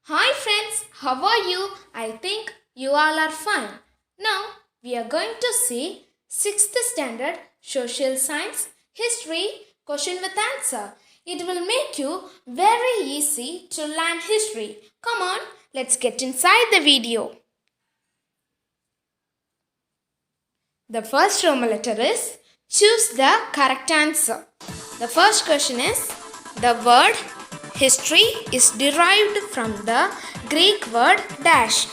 Hi friends, how are you? I think you all are fine. Now we are going to see 6th standard social science history question with answer. It will make you very easy to learn history. Come on, let's get inside the video. The first Roman letter is choose the correct answer. The first question is the word history is derived from the Greek word dash.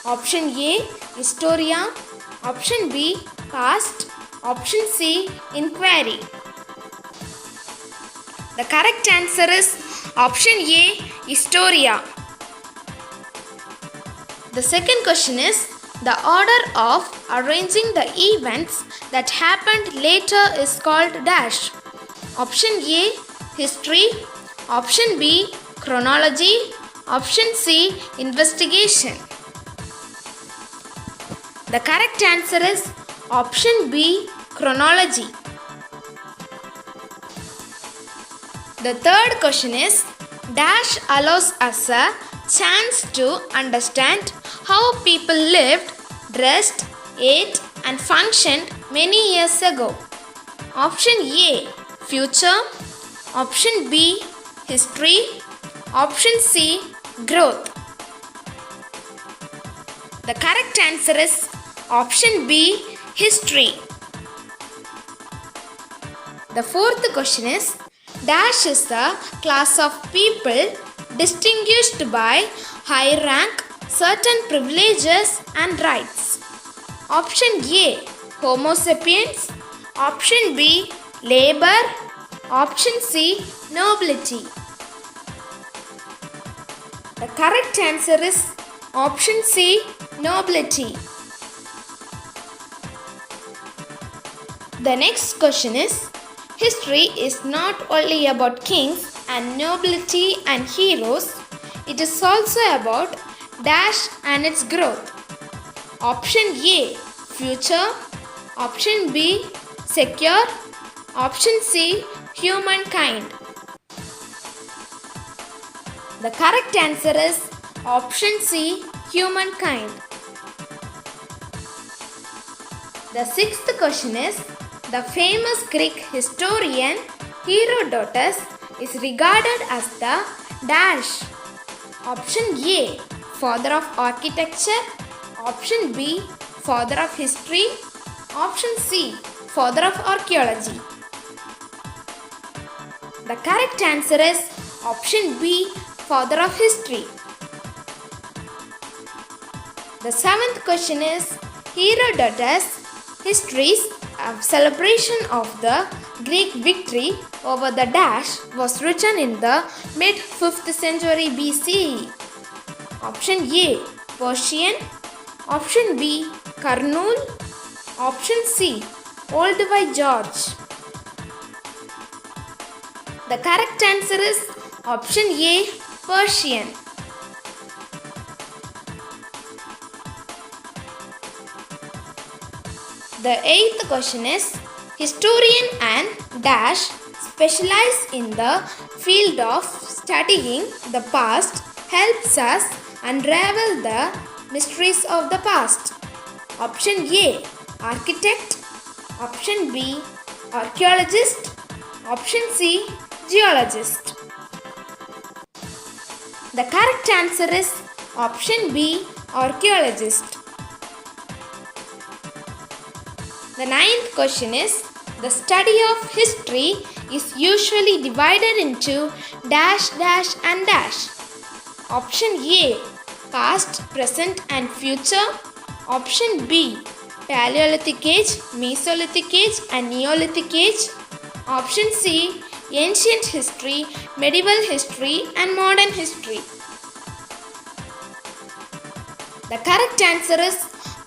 Option A historia, option B past, option C inquiry. The correct answer is option A historia. The second question is the order of arranging the events that happened later is called dash. Option A history, option B chronology, option C investigation. The correct answer is option B chronology. The third question is dash allows us a chance to understand how people lived, dressed, ate and functioned many years ago. Option A future, option B history, option C growth. The correct answer is option B history. The fourth question is dash is the class of people distinguished by high rank, certain privileges and rights. Option A Homo sapiens, option B labor, option C nobility. The correct answer is option C nobility. The next question is history is not only about kings and nobility and heroes, it is also about dash and its growth. Option A future, option B secure, option C humankind. The correct answer is option C humankind. The sixth question is the famous Greek historian Herodotus is regarded as the dash. Option A father of architecture, option B father of history, option C father of archaeology. The correct answer is option B father of history. The seventh question is Herodotus' histories of celebration of the Greek victory over the dash was written in the mid 5th century BCE. Option A Persian, option B Kurnool, option C Old by George. The correct answer is option A Persian. The eighth question is historian and dash specialize in the field of studying the past helps us unravel the mysteries of the past. Option A architect, option B archaeologist, option C geologist. The correct answer is option B archaeologist. The ninth question is the study of history is usually divided into dash dash and dash. Option A past, present and future. Option B Paleolithic age, Mesolithic age and Neolithic age. Option C ancient history, medieval history and modern history. The correct answer is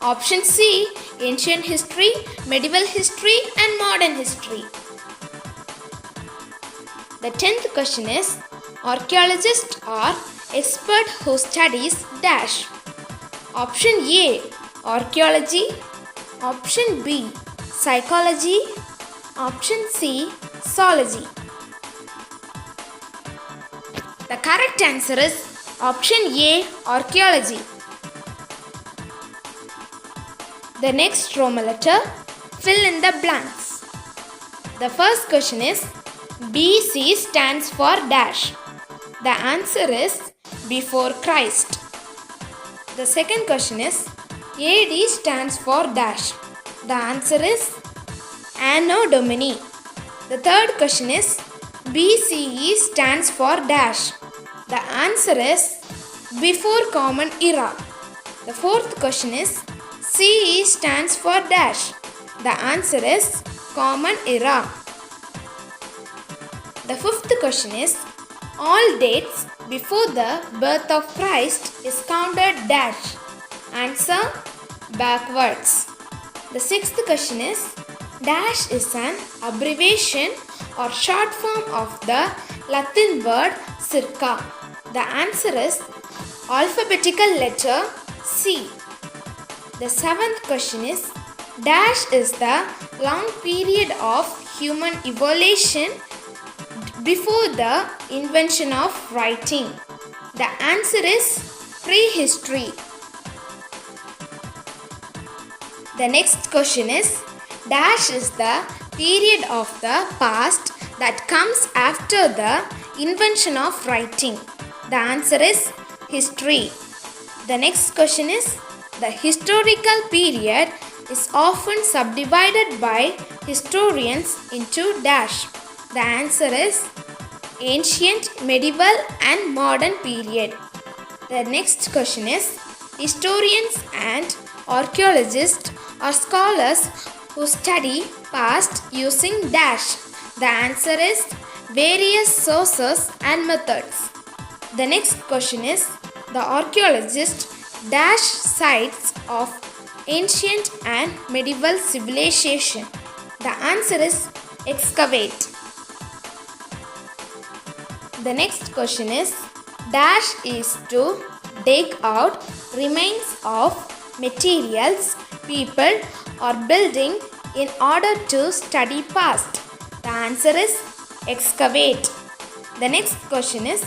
option C ancient history, medieval history and modern history. The 10th question is archaeologists are expert who studies dash. Option A archaeology, option B psychology, option C zoology. The correct answer is Option A. Archaeology. The next Roman letter, fill in the blanks. The first question is BC stands for dash. The answer is before Christ. The second question is AD stands for dash. The answer is Anno Domini. The third question is BCE stands for dash. The answer is before Common Era. The fourth question is CE stands for dash. The answer is Common Era. The fifth question is all dates before the birth of Christ is counted dash. Answer backwards. The sixth question is dash is an abbreviation or short form of the Latin word circa. The answer is alphabetical letter C. The seventh question is dash is the long period of human evolution before the invention of writing. The answer is prehistory. The next question is dash is the period of the past that comes after the invention of writing. The answer is history. The next question is the historical period is often subdivided by historians into dash. The answer is ancient, medieval and modern period. The next question is historians and archaeologists are scholars who study past using dash. The answer is various sources and methods. The next question is the archaeologist dash sites of ancient and medieval civilization. The answer is excavate. The next question is dash is to dig out remains of materials, people or building in order to study past. The answer is excavate. The next question is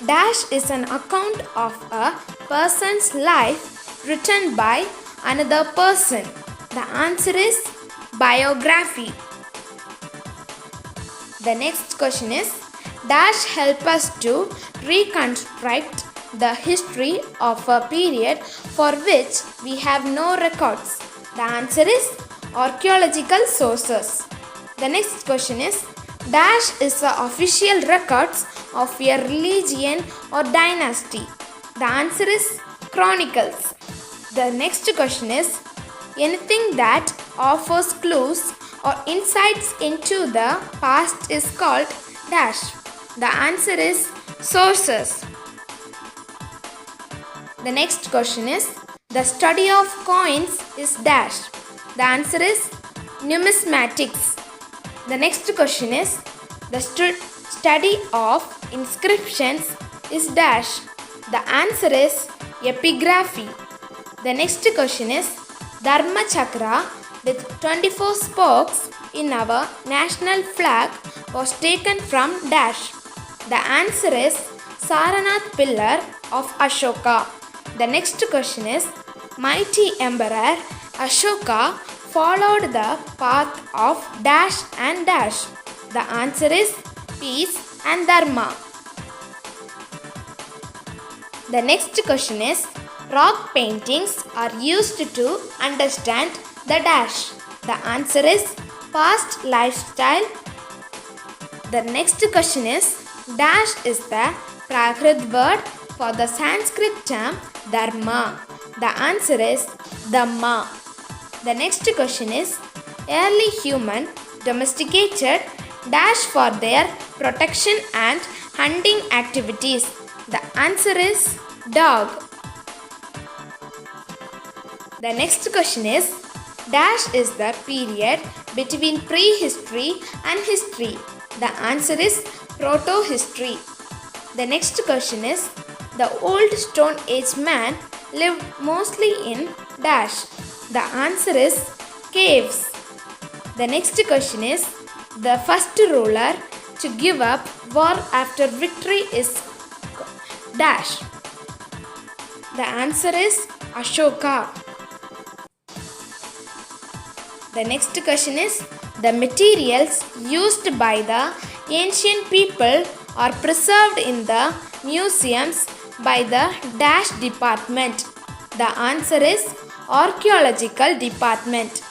dash is an account of a person's life written by another person. The answer is biography. The next question is dash help us to reconstruct the history of a period for which we have no records. The answer is archaeological sources. The next question is dash is the official records of a religion or dynasty. The answer is chronicles. The next question is anything that offers clues or insights into the past is called dash. The answer is sources. The next question is the study of coins is dash. The answer is numismatics. The next question is the study of inscriptions is dash. The answer is epigraphy. The next question is Dharma Chakra with 24 spokes in our national flag was taken from dash. The answer is Saranath pillar of Ashoka. The next question is mighty emperor Ashoka followed the path of dash and dash. The answer is peace and dharma. The next question is rock paintings are used to understand the dash. The answer is past lifestyle. The next question is dash is the Prakrit word for the Sanskrit term dharma. The answer is dhamma. The next question is early human domesticated dash for their protection and hunting activities. The answer is dog. The next question is dash is the period between prehistory and history. The answer is proto-history. The next question is the old Stone Age man lived mostly in dash. The answer is caves. The next question is the first ruler to give up war after victory is dash. The answer is Ashoka. The next question is, the materials used by the ancient people are preserved in the museums by the dash department. The answer is archaeological department.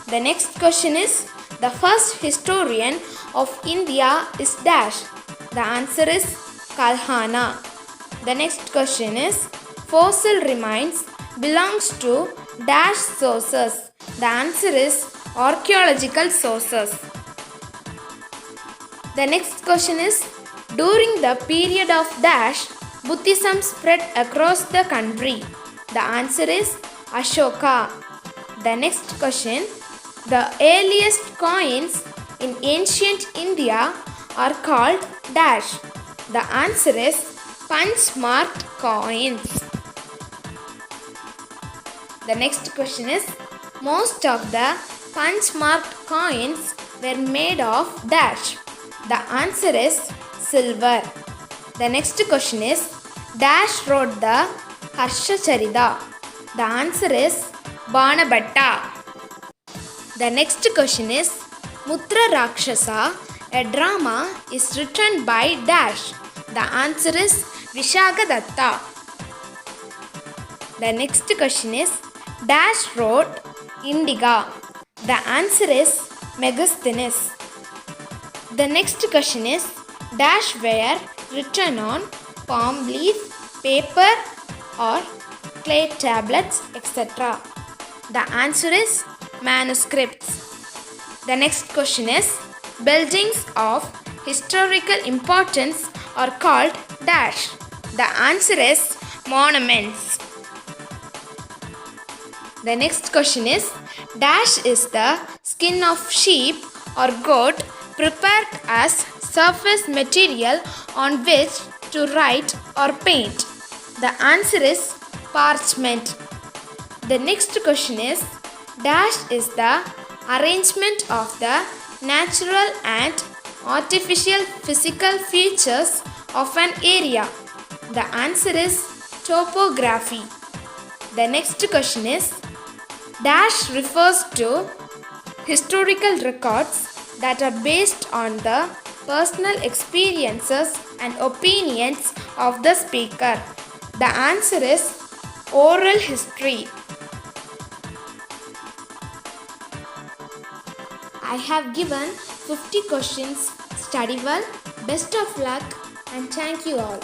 The next question is, the first historian of India is dash. The answer is Kalhana. The next question is, fossil remains belongs to dash sources. The answer is archaeological sources. The next question is, during the period of dash, Buddhism spread across the country. The answer is Ashoka. The next question, the earliest coins in ancient India are called dash. The answer is punch-marked coins. The next question is, most of the punch-marked coins were made of dash. The answer is silver. The next question is, dash wrote the Harshacharita. The answer is Banabhatta. The next question is, Mutra Rakshasa, a drama, is written by dash. The answer is Vishakadatta. The next question is, dash wrote Indiga. The answer is Megasthenes. The next question is, dash were written on palm leaf, paper or clay tablets, etc. The answer is manuscripts. The next question is, buildings of historical importance are called dash. The answer is monuments. The next question is, dash is the skin of sheep or goat prepared as surface material on which to write or paint. The answer is parchment. The next question is, dash is the arrangement of the natural and artificial physical features of an area. The answer is topography. The next question is, dash refers to historical records that are based on the personal experiences and opinions of the speaker. The answer is oral history. I have given 50 questions. Study well, best of luck, and thank you all.